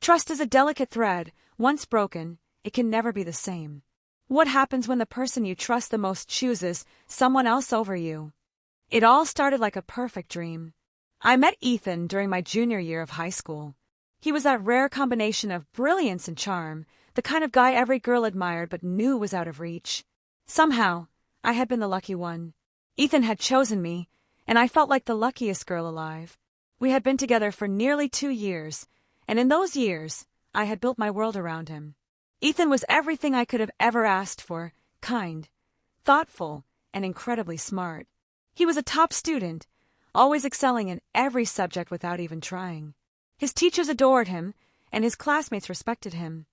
Trust is a delicate thread. Once broken, it can never be the same. What happens when the person you trust the most chooses someone else over you? It all started like a perfect dream. I met Ethan during my junior year of high school. He was that rare combination of brilliance and charm, the kind of guy every girl admired but knew was out of reach. Somehow, I had been the lucky one. Ethan had chosen me, and I felt like the luckiest girl alive. We had been together for nearly 2 years, and in those years, I had built my world around him. Ethan was everything I could have ever asked for: kind, thoughtful, and incredibly smart. He was a top student, always excelling in every subject without even trying. His teachers adored him, and his classmates respected him.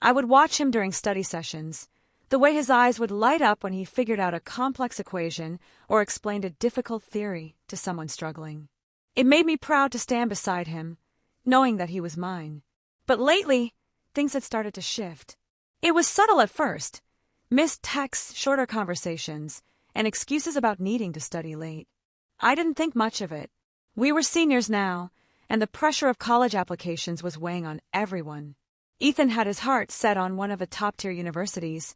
I would watch him during study sessions. The way his eyes would light up when he figured out a complex equation or explained a difficult theory to someone struggling. It made me proud to stand beside him, knowing that he was mine. But lately, things had started to shift. It was subtle at first: missed texts, shorter conversations, and excuses about needing to study late. I didn't think much of it. We were seniors now, and the pressure of college applications was weighing on everyone. Ethan had his heart set on one of the top-tier universities,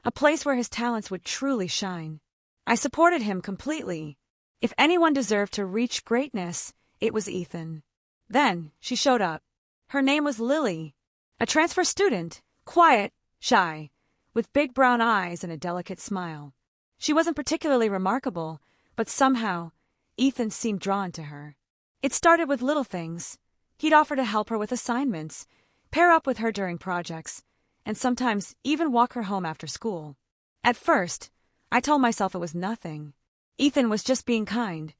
a place where his talents would truly shine. I supported him completely. If anyone deserved to reach greatness, it was Ethan. Then she showed up. Her name was Lily, a transfer student, quiet, shy, with big brown eyes and a delicate smile. She wasn't particularly remarkable, but somehow, Ethan seemed drawn to her. It started with little things. He'd offer to help her with assignments, pair up with her during projects, and sometimes even walk her home after school. At first, I told myself it was nothing. Ethan was just being kind.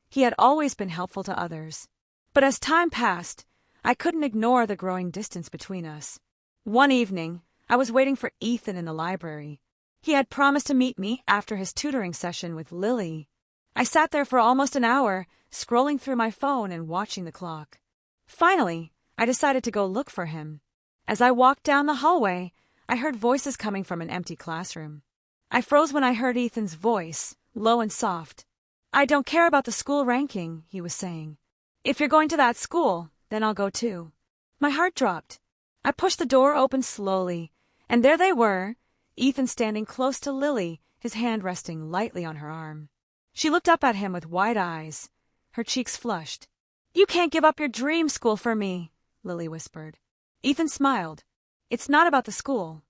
He had always been helpful to others. But as time passed, I couldn't ignore the growing distance between us. One evening, I was waiting for Ethan in the library. He had promised to meet me after his tutoring session with Lily. I sat there for almost an hour, scrolling through my phone and watching the clock. Finally, I decided to go look for him. As I walked down the hallway, I heard voices coming from an empty classroom. I froze when I heard Ethan's voice, low and soft. "I don't care about the school ranking," he was saying. "If you're going to that school, then I'll go too." My heart dropped. I pushed the door open slowly, and there they were, Ethan standing close to Lily, his hand resting lightly on her arm. She looked up at him with wide eyes. Her cheeks flushed. "You can't give up your dream school for me," Lily whispered. Ethan smiled. "It's not about the school.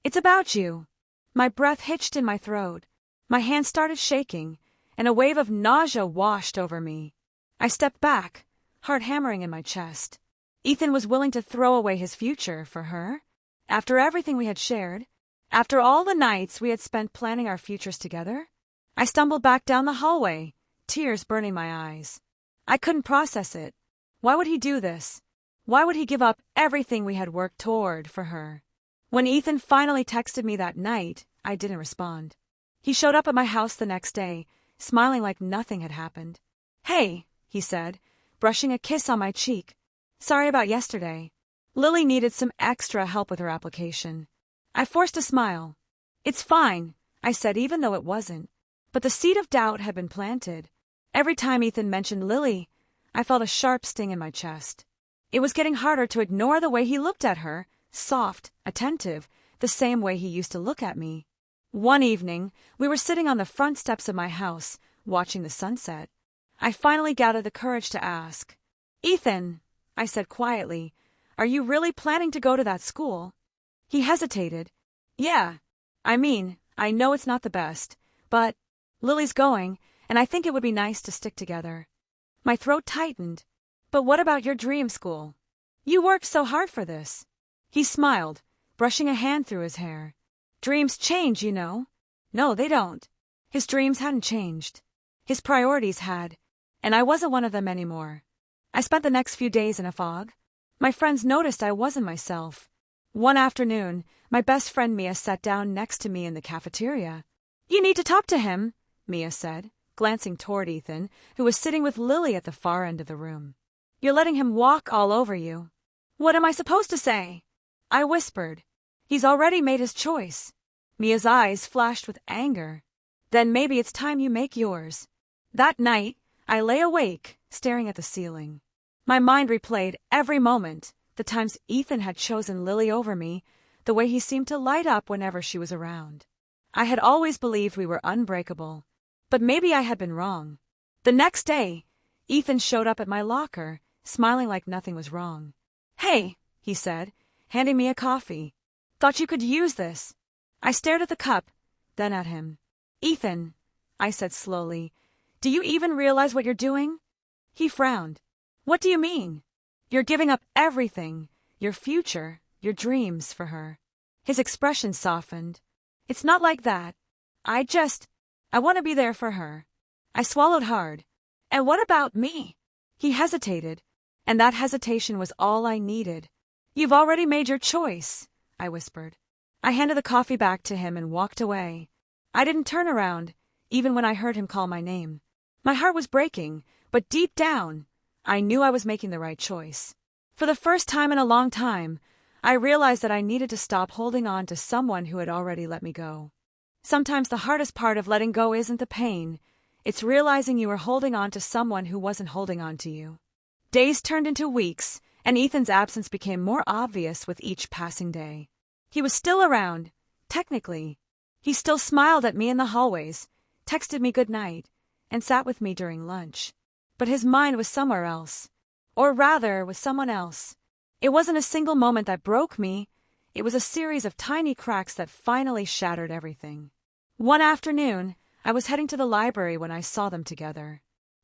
It's about you." My breath hitched in my throat. My hand started shaking, and a wave of nausea washed over me. I stepped back, heart hammering in my chest. Ethan was willing to throw away his future for her? After everything we had shared? After all the nights we had spent planning our futures together? I stumbled back down the hallway, tears burning my eyes. I couldn't process it. Why would he do this? Why would he give up everything we had worked toward for her? When Ethan finally texted me that night, I didn't respond. He showed up at my house the next day, smiling like nothing had happened. "Hey," he said, brushing a kiss on my cheek. "Sorry about yesterday." Lily needed some extra help with her application. I forced a smile. "It's fine," I said, even though it wasn't. But the seed of doubt had been planted. Every time Ethan mentioned Lily, I felt a sharp sting in my chest. It was getting harder to ignore the way he looked at her, soft, attentive, the same way he used to look at me. One evening, we were sitting on the front steps of my house, watching the sunset. I finally gathered the courage to ask. "Ethan," I said quietly, "are you really planning to go to that school?" He hesitated. "Yeah. I know it's not the best, but Lily's going, and I think it would be nice to stick together." My throat tightened. "But what about your dream school? You worked so hard for this." He smiled, brushing a hand through his hair. "Dreams change, you know." "No, they don't." His dreams hadn't changed. His priorities had, and I wasn't one of them anymore. I spent the next few days in a fog. My friends noticed I wasn't myself. One afternoon, my best friend Mia sat down next to me in the cafeteria. "You need to talk to him," Mia said, glancing toward Ethan, who was sitting with Lily at the far end of the room. "You're letting him walk all over you." "What am I supposed to say?" I whispered. "He's already made his choice." Mia's eyes flashed with anger. "Then maybe it's time you make yours." That night, I lay awake, staring at the ceiling. My mind replayed every moment, the times Ethan had chosen Lily over me, the way he seemed to light up whenever she was around. I had always believed we were unbreakable, but maybe I had been wrong. The next day, Ethan showed up at my locker, smiling like nothing was wrong. "Hey," he said, handing me a coffee. "Thought you could use this." I stared at the cup, then at him. "Ethan," I said slowly, "do you even realize what you're doing?" He frowned. "What do you mean?" "You're giving up everything, your future, your dreams for her." His expression softened. "It's not like that. I want to be there for her." I swallowed hard. "And what about me?" He hesitated, and that hesitation was all I needed. "You've already made your choice," I whispered. I handed the coffee back to him and walked away. I didn't turn around, even when I heard him call my name. My heart was breaking, but deep down, I knew I was making the right choice. For the first time in a long time, I realized that I needed to stop holding on to someone who had already let me go. Sometimes the hardest part of letting go isn't the pain, it's realizing you were holding on to someone who wasn't holding on to you. Days turned into weeks, and Ethan's absence became more obvious with each passing day. He was still around, technically. He still smiled at me in the hallways, texted me good night, and sat with me during lunch. But his mind was somewhere else. Or rather, with someone else. It wasn't a single moment that broke me. It was a series of tiny cracks that finally shattered everything. One afternoon, I was heading to the library when I saw them together.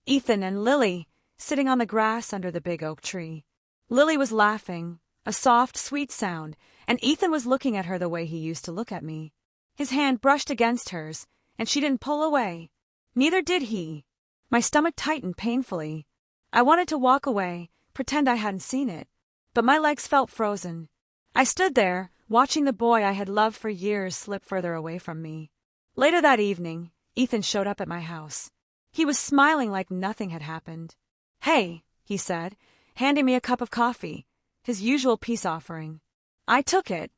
Ethan and Lily, sitting on the grass under the big oak tree. Lily was laughing, a soft, sweet sound, and Ethan was looking at her the way he used to look at me. His hand brushed against hers, and she didn't pull away. Neither did he. My stomach tightened painfully. I wanted to walk away, pretend I hadn't seen it, but my legs felt frozen. I stood there, watching the boy I had loved for years slip further away from me. Later that evening, Ethan showed up at my house. He was smiling like nothing had happened. "Hey," he said, handing me a cup of coffee, his usual peace offering. I took it,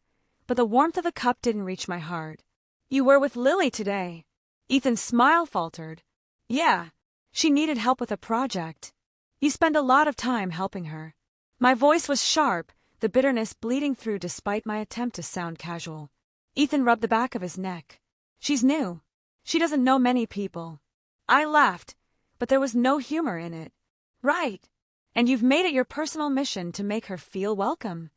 but the warmth of the cup didn't reach my heart. "You were with Lily today." Ethan's smile faltered. "Yeah, she needed help with a project." "You spend a lot of time helping her." My voice was sharp, the bitterness bleeding through despite my attempt to sound casual. Ethan rubbed the back of his neck. "She's new. She doesn't know many people." I laughed, but there was no humor in it. "Right. And you've made it your personal mission to make her feel welcome."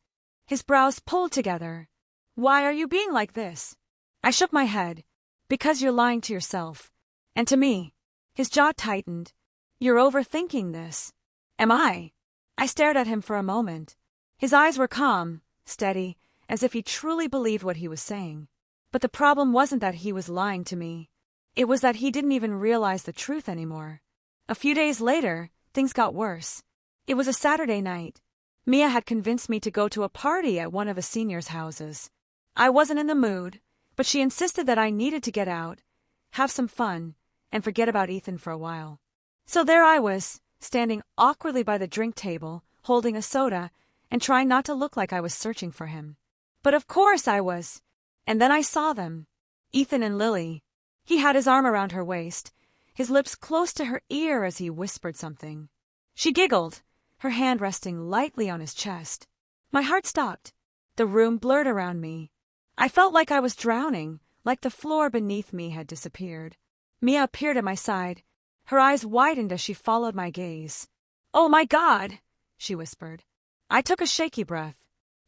His brows pulled together. "Why are you being like this?" I shook my head. "Because you're lying to yourself. And to me." His jaw tightened. "You're overthinking this." "Am I?" I stared at him for a moment. His eyes were calm, steady, as if he truly believed what he was saying. But the problem wasn't that he was lying to me. It was that he didn't even realize the truth anymore. A few days later, things got worse. It was a Saturday night. Mia had convinced me to go to a party at one of the seniors' houses. I wasn't in the mood, but she insisted that I needed to get out, have some fun, and forget about Ethan for a while. So there I was, standing awkwardly by the drink table, holding a soda, and trying not to look like I was searching for him. But of course I was. And then I saw them. Ethan and Lily. He had his arm around her waist, his lips close to her ear as he whispered something. She giggled, her hand resting lightly on his chest. My heart stopped. The room blurred around me. I felt like I was drowning, like the floor beneath me had disappeared. Mia appeared at my side. Her eyes widened as she followed my gaze. "Oh my God!" she whispered. I took a shaky breath.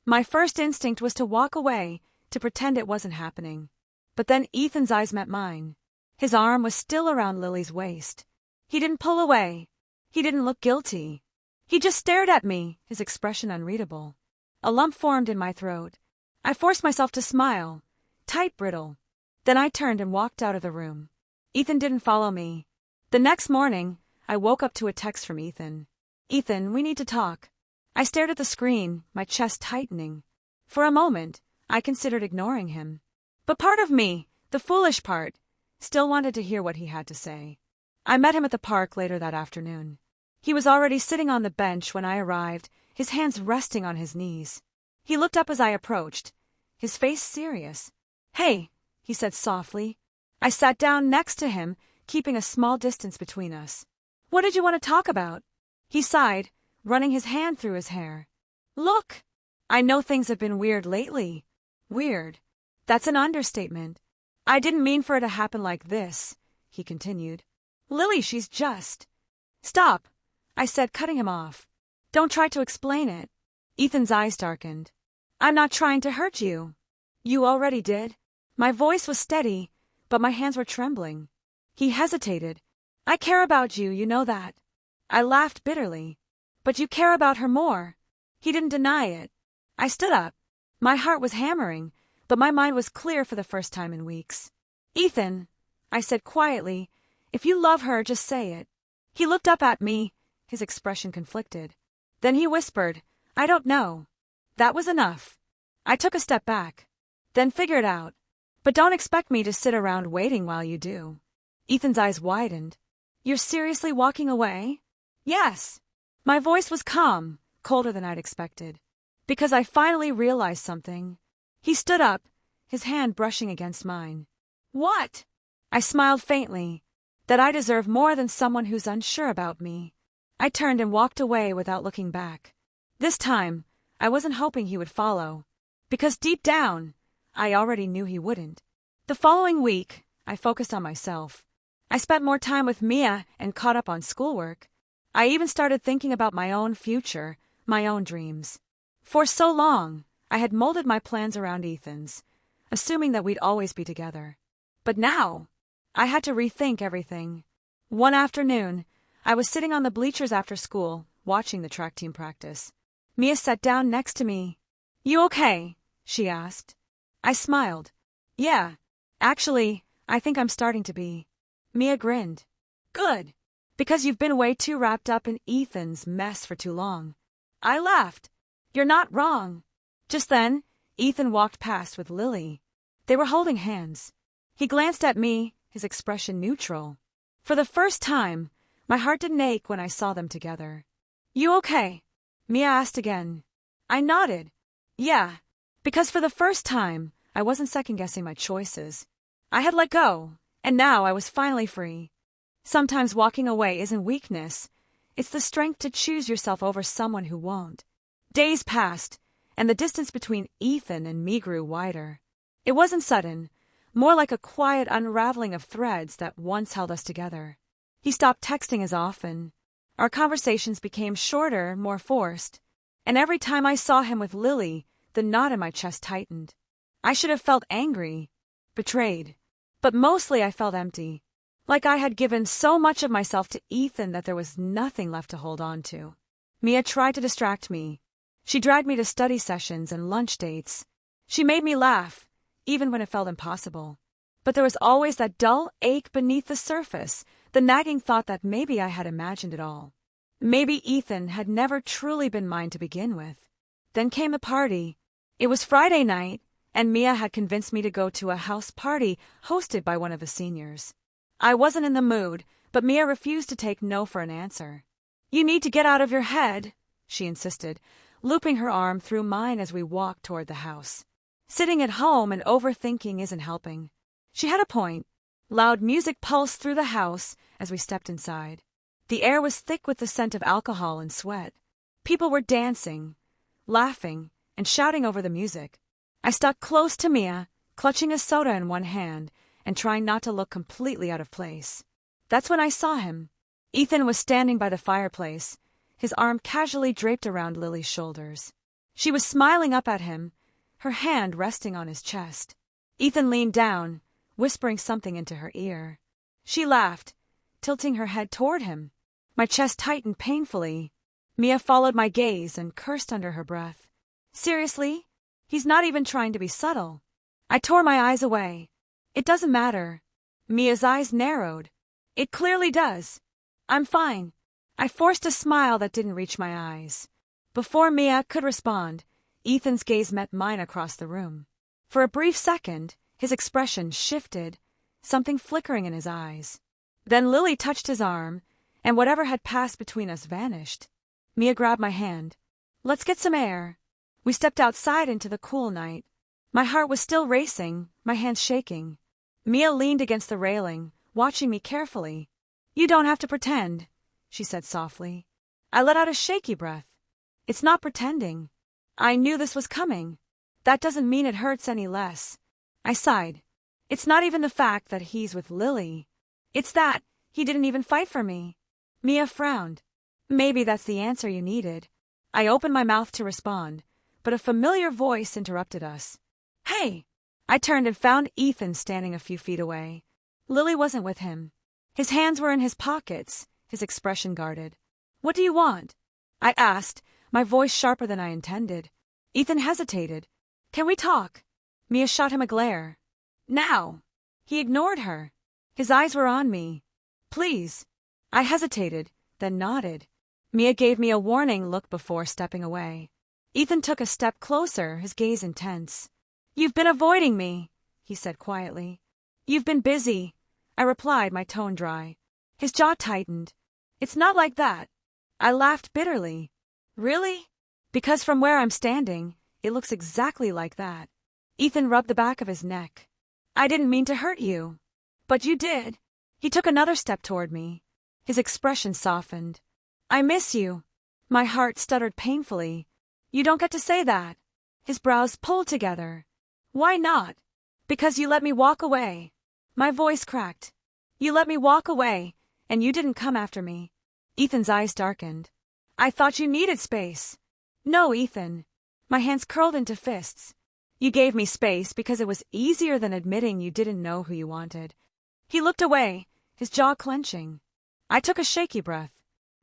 My first instinct was to walk away, to pretend it wasn't happening. But then Ethan's eyes met mine. His arm was still around Lily's waist. He didn't pull away. He didn't look guilty. He just stared at me, his expression unreadable. A lump formed in my throat. I forced myself to smile, tight, brittle. Then I turned and walked out of the room. Ethan didn't follow me. The next morning, I woke up to a text from Ethan. "Ethan, we need to talk." I stared at the screen, my chest tightening. For a moment, I considered ignoring him. But part of me, the foolish part, still wanted to hear what he had to say. I met him at the park later that afternoon. He was already sitting on the bench when I arrived, his hands resting on his knees. He looked up as I approached, his face serious. "Hey," he said softly. I sat down next to him, keeping a small distance between us. "What did you want to talk about?" He sighed, running his hand through his hair. Look! I know things have been weird lately. Weird. That's an understatement. I didn't mean for it to happen like this, he continued. Lily, she's just... Stop, I said, cutting him off. Don't try to explain it. Ethan's eyes darkened. I'm not trying to hurt you. You already did. My voice was steady, but my hands were trembling. He hesitated. I care about you, you know that. I laughed bitterly. But you care about her more. He didn't deny it. I stood up. My heart was hammering, but my mind was clear for the first time in weeks. Ethan, I said quietly, if you love her, just say it. He looked up at me, his expression conflicted. Then he whispered, I don't know. That was enough. I took a step back. Then figure it out. But don't expect me to sit around waiting while you do. Ethan's eyes widened. You're seriously walking away? Yes. My voice was calm, colder than I'd expected. Because I finally realized something. He stood up, his hand brushing against mine. What? I smiled faintly. That I deserve more than someone who's unsure about me. I turned and walked away without looking back. This time, I wasn't hoping he would follow. Because deep down, I already knew he wouldn't. The following week, I focused on myself. I spent more time with Mia and caught up on schoolwork. I even started thinking about my own future, my own dreams. For so long, I had molded my plans around Ethan's, assuming that we'd always be together. But now, I had to rethink everything. One afternoon, I was sitting on the bleachers after school, watching the track team practice. Mia sat down next to me. You okay? She asked. I smiled. Yeah, actually, I think I'm starting to be. Mia grinned. Good. Because you've been way too wrapped up in Ethan's mess for too long. I laughed. You're not wrong. Just then, Ethan walked past with Lily. They were holding hands. He glanced at me, his expression neutral. For the first time, my heart didn't ache when I saw them together. You okay? Mia asked again. I nodded. Yeah, because for the first time, I wasn't second-guessing my choices. I had let go, and now I was finally free. Sometimes walking away isn't weakness. It's the strength to choose yourself over someone who won't. Days passed, and the distance between Ethan and me grew wider. It wasn't sudden, more like a quiet unraveling of threads that once held us together. He stopped texting as often. Our conversations became shorter, more forced. And every time I saw him with Lily, the knot in my chest tightened. I should have felt angry, betrayed. But mostly I felt empty. Like I had given so much of myself to Ethan that there was nothing left to hold on to. Mia tried to distract me. She dragged me to study sessions and lunch dates. She made me laugh, even when it felt impossible. But there was always that dull ache beneath the surface, the nagging thought that maybe I had imagined it all. Maybe Ethan had never truly been mine to begin with. Then came the party. It was Friday night, and Mia had convinced me to go to a house party hosted by one of the seniors. I wasn't in the mood, but Mia refused to take no for an answer. You need to get out of your head, she insisted, looping her arm through mine as we walked toward the house. Sitting at home and overthinking isn't helping. She had a point. Loud music pulsed through the house as we stepped inside. The air was thick with the scent of alcohol and sweat. People were dancing, laughing, and shouting over the music. I stuck close to Mia, clutching a soda in one hand and trying not to look completely out of place. That's when I saw him. Ethan was standing by the fireplace, his arm casually draped around Lily's shoulders. She was smiling up at him, her hand resting on his chest. Ethan leaned down, whispering something into her ear. She laughed, tilting her head toward him. My chest tightened painfully. Mia followed my gaze and cursed under her breath. Seriously? He's not even trying to be subtle. I tore my eyes away. It doesn't matter. Mia's eyes narrowed. It clearly does. I'm fine. I forced a smile that didn't reach my eyes. Before Mia could respond, Ethan's gaze met mine across the room. For a brief second, his expression shifted, something flickering in his eyes. Then Lily touched his arm, and whatever had passed between us vanished. Mia grabbed my hand. Let's get some air. We stepped outside into the cool night. My heart was still racing, my hands shaking. Mia leaned against the railing, watching me carefully. You don't have to pretend, she said softly. I let out a shaky breath. It's not pretending. I knew this was coming. That doesn't mean it hurts any less. I sighed. It's not even the fact that he's with Lily. It's that he didn't even fight for me. Mia frowned. Maybe that's the answer you needed. I opened my mouth to respond, but a familiar voice interrupted us. Hey! I turned and found Ethan standing a few feet away. Lily wasn't with him. His hands were in his pockets, his expression guarded. What do you want? I asked, my voice sharper than I intended. Ethan hesitated. Can we talk? Mia shot him a glare. Now! He ignored her. His eyes were on me. Please. I hesitated, then nodded. Mia gave me a warning look before stepping away. Ethan took a step closer, his gaze intense. You've been avoiding me, he said quietly. You've been busy, I replied, my tone dry. His jaw tightened. It's not like that. I laughed bitterly. Really? Because from where I'm standing, it looks exactly like that. Ethan rubbed the back of his neck. I didn't mean to hurt you. But you did. He took another step toward me. His expression softened. I miss you. My heart stuttered painfully. You don't get to say that. His brows pulled together. Why not? Because you let me walk away. My voice cracked. You let me walk away, and you didn't come after me. Ethan's eyes darkened. I thought you needed space. No, Ethan. My hands curled into fists. You gave me space because it was easier than admitting you didn't know who you wanted. He looked away, his jaw clenching. I took a shaky breath.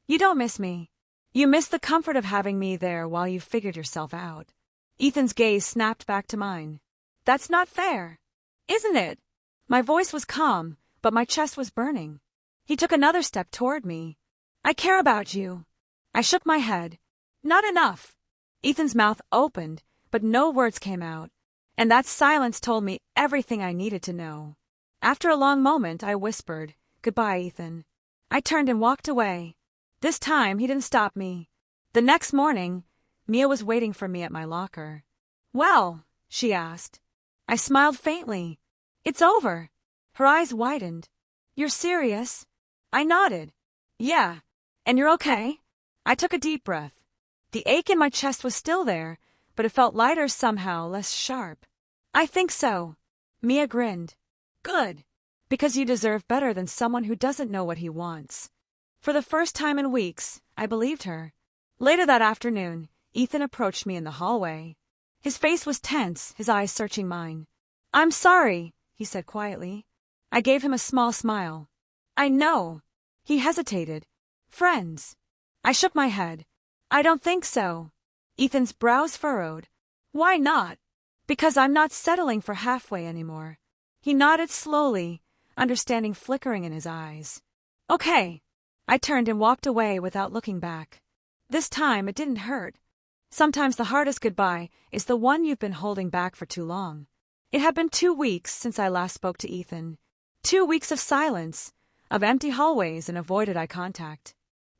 You don't miss me. You miss the comfort of having me there while you figured yourself out. Ethan's gaze snapped back to mine. That's not fair. Isn't it? My voice was calm, but my chest was burning. He took another step toward me. I care about you. I shook my head. Not enough. Ethan's mouth opened, but no words came out, and that silence told me everything I needed to know. After a long moment, I whispered, Goodbye, Ethan. I turned and walked away. This time, he didn't stop me. The next morning, Mia was waiting for me at my locker. Well, she asked. I smiled faintly. It's over. Her eyes widened. You're serious? I nodded. Yeah. And you're okay? I took a deep breath. The ache in my chest was still there, but it felt lighter somehow, less sharp. I think so. Mia grinned. Good. Because you deserve better than someone who doesn't know what he wants. For the first time in weeks, I believed her. Later that afternoon, Ethan approached me in the hallway. His face was tense, his eyes searching mine. I'm sorry, he said quietly. I gave him a small smile. I know. He hesitated. Friends. I shook my head. I don't think so. Ethan's brows furrowed. Why not? Because I'm not settling for halfway anymore. He nodded slowly, understanding flickering in his eyes. Okay. I turned and walked away without looking back. This time it didn't hurt. Sometimes the hardest goodbye is the one you've been holding back for too long. It had been 2 weeks since I last spoke to Ethan. 2 weeks of silence, of empty hallways and avoided eye contact.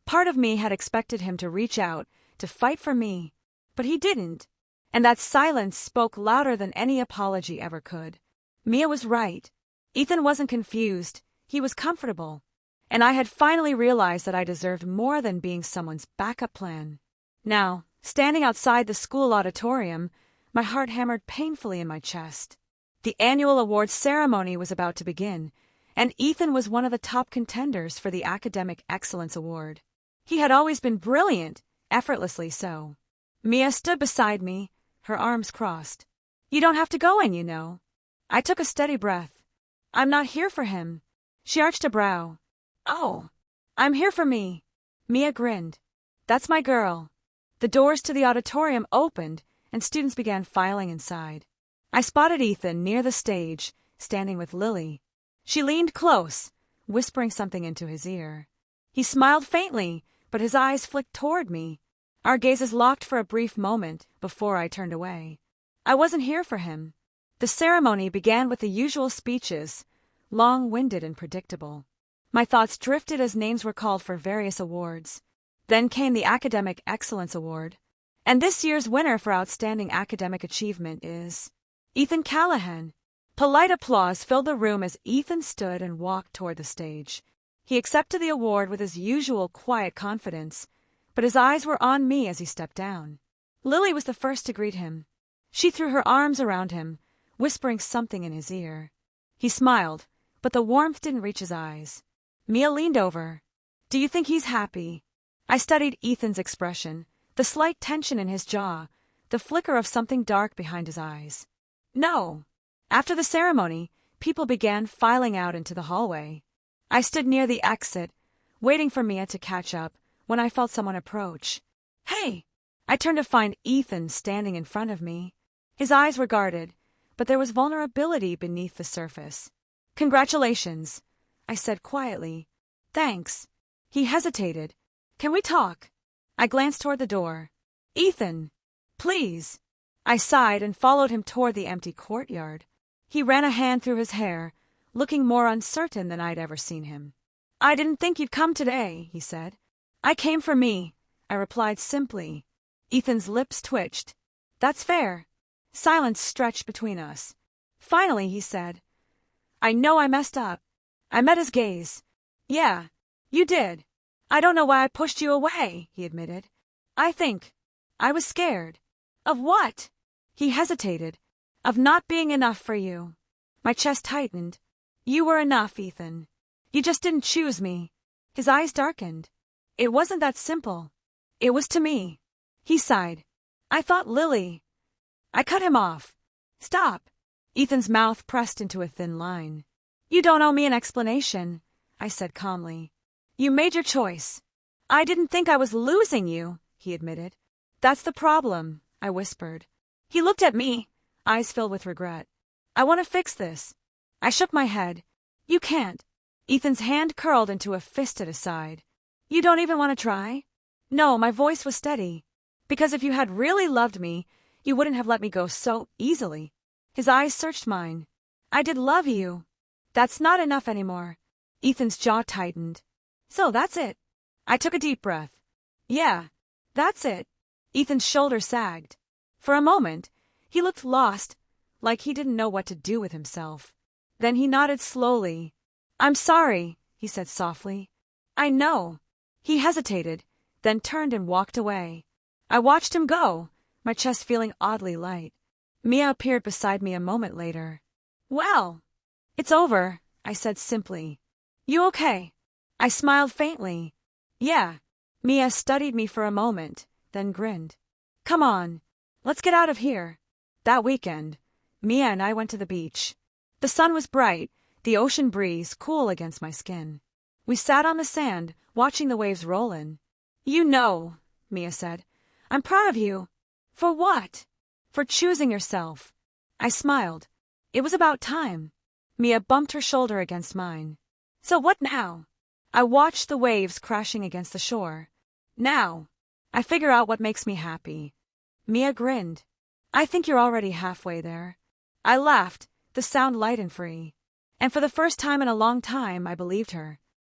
Part of me had expected him to reach out, to fight for me, but he didn't. And that silence spoke louder than any apology ever could. Mia was right. Ethan wasn't confused, he was comfortable. And I had finally realized that I deserved more than being someone's backup plan. Now, standing outside the school auditorium, my heart hammered painfully in my chest. The annual awards ceremony was about to begin, and Ethan was one of the top contenders for the Academic Excellence Award. He had always been brilliant, effortlessly so. Mia stood beside me, her arms crossed. You don't have to go in, you know. I took a steady breath. I'm not here for him. She arched a brow. Oh, I'm here for me. Mia grinned. That's my girl. The doors to the auditorium opened, and students began filing inside. I spotted Ethan near the stage, standing with Lily. She leaned close, whispering something into his ear. He smiled faintly, but his eyes flicked toward me. Our gazes locked for a brief moment before I turned away. I wasn't here for him. The ceremony began with the usual speeches, long-winded and predictable. My thoughts drifted as names were called for various awards. Then came the Academic Excellence Award. And this year's winner for Outstanding Academic Achievement is Ethan Callahan. Polite applause filled the room as Ethan stood and walked toward the stage. He accepted the award with his usual quiet confidence, but his eyes were on me as he stepped down. Lily was the first to greet him. She threw her arms around him, whispering something in his ear. He smiled, but the warmth didn't reach his eyes. Mia leaned over. Do you think he's happy? I studied Ethan's expression, the slight tension in his jaw, the flicker of something dark behind his eyes. No. After the ceremony, people began filing out into the hallway. I stood near the exit, waiting for Mia to catch up, when I felt someone approach. Hey! I turned to find Ethan standing in front of me. His eyes were guarded, but there was vulnerability beneath the surface. Congratulations, I said quietly. Thanks. He hesitated. Can we talk? I glanced toward the door. Ethan! Please! I sighed and followed him toward the empty courtyard. He ran a hand through his hair, looking more uncertain than I'd ever seen him. I didn't think you'd come today, he said. I came for me, I replied simply. Ethan's lips twitched. That's fair. Silence stretched between us. Finally, he said, I know I messed up. I met his gaze. Yeah, you did. I don't know why I pushed you away, he admitted. I think I was scared. Of what? He hesitated. Of not being enough for you. My chest tightened. You were enough, Ethan. You just didn't choose me. His eyes darkened. It wasn't that simple. It was to me. He sighed. I thought Lily. I cut him off. Stop. Ethan's mouth pressed into a thin line. You don't owe me an explanation, I said calmly. You made your choice. I didn't think I was losing you, he admitted. That's the problem, I whispered. He looked at me, eyes filled with regret. I want to fix this. I shook my head. You can't. Ethan's hand curled into a fist at his side. You don't even want to try? No, my voice was steady. Because if you had really loved me, you wouldn't have let me go so easily. His eyes searched mine. I did love you. That's not enough anymore. Ethan's jaw tightened. So that's it. I took a deep breath. Yeah, that's it. Ethan's shoulders sagged. For a moment, he looked lost, like he didn't know what to do with himself. Then he nodded slowly. I'm sorry, he said softly. I know. He hesitated, then turned and walked away. I watched him go, my chest feeling oddly light. Mia appeared beside me a moment later. Well, it's over, I said simply. You okay? I smiled faintly. Yeah. Mia studied me for a moment, then grinned. Come on, let's get out of here. That weekend, Mia and I went to the beach. The sun was bright, the ocean breeze cool against my skin. We sat on the sand, watching the waves roll in. You know, Mia said, I'm proud of you. For what? For choosing yourself. I smiled. It was about time. Mia bumped her shoulder against mine. So what now? I watched the waves crashing against the shore. Now, I figure out what makes me happy. Mia grinned. I think you're already halfway there. I laughed, the sound light and free. And for the first time in a long time, I believed her.